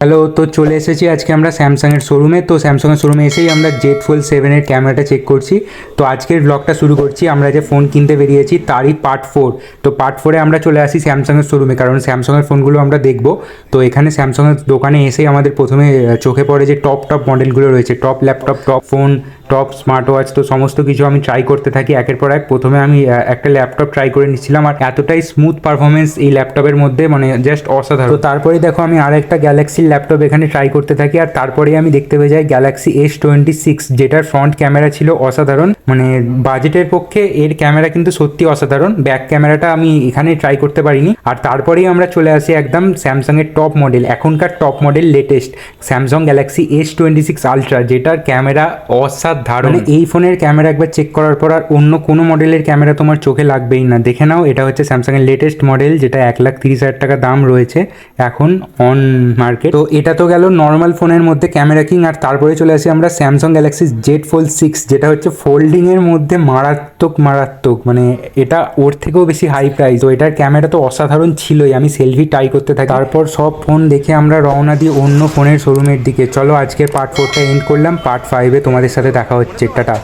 Hello, তো চলে এসেছি আজকে আমরা স্যামসাংয়ের শোরুমে। তো স্যামসাংয়ের শোরুমে এসেই আমরা জেড ফোল্ড 7-এর ক্যামেরাটা চেক করছি। তো আজকের ব্লগটা শুরু করছি আমরা যে ফোন কিনতে বেরিয়েছি তারই পার্ট 4। তো পার্ট 4-এ আমরা চলে আসি স্যামসাংয়ের শোরুমে, কারণ স্যামসাংয়ের ফোনগুলো আমরা দেখব। তো এখানে স্যামসাংয়ের দোকানে এসেই আমাদের প্রথমে চোখে পড়ে যে টপ মডেলগুলো রয়েছে, top laptop, top phone, top smart watch. তো সমস্ত কিছু আমি ট্রাই করতে থাকি একের পর এক। প্রথমে আমি একটা ল্যাপটপ ট্রাই করে নিচ্ছিলাম, আর এতটাই স্মুথ পারফরমেন্স এই ল্যাপটপের মধ্যে, মানে জাস্ট অসাধারণ। তো তারপরে দেখো আমি আর একটা গ্যালাক্সির ল্যাপটপ এখানে ট্রাই করতে থাকি, আর তারপরেই আমি দেখতে পেয়ে যাই গ্যালাক্সি S26, যেটার ফ্রন্ট ক্যামেরা ছিল অসাধারণ। মানে বাজেটের পক্ষে এর ক্যামেরা কিন্তু সত্যি অসাধারণ। ব্যাক ক্যামেরাটা আমি এখানে ট্রাই করতে পারিনি। আর তারপরেই আমরা চলে আসি একদম স্যামসাংয়ের টপ মডেল, এখনকার top model latest Samsung Galaxy S26 ultra, যেটার ক্যামেরা অসাধারণ। মানে এই ফোনের ক্যামেরা একবার চেক করার পর আর অন্য কোনো মডেলের ক্যামেরা তোমার চোখে লাগবেই না। দেখে নাও, এটা হচ্ছে স্যামসাংয়ের লেটেস্ট মডেল, যেটা 1,30,000 টাকা দাম রয়েছে এখন অন মার্কেট। তো এটা তো গেল নর্মাল ফোনের মধ্যে ক্যামেরা কিং। আর তারপরে চলে আসি আমরা স্যামসাং গ্যালাক্সি জেড ফোল্ড 6, যেটা হচ্ছে ফোল্ডিংয়ের মধ্যে মারাত্মক, মানে এটা ওর থেকেও বেশি হাই প্রাইস। তো এটার ক্যামেরা তো অসাধারণ ছিলই, আমি সেলফি ট্রাই করতে থাকি। তারপর সব ফোন দেখে আমরা রওনা দিই অন্য ফোনের শোরুমের দিকে। চলো আজকের পার্ট 4টা এন্ড করলাম, পার্ট 5-এ তোমাদের সাথে দেখা হচ্ছে। টাটা।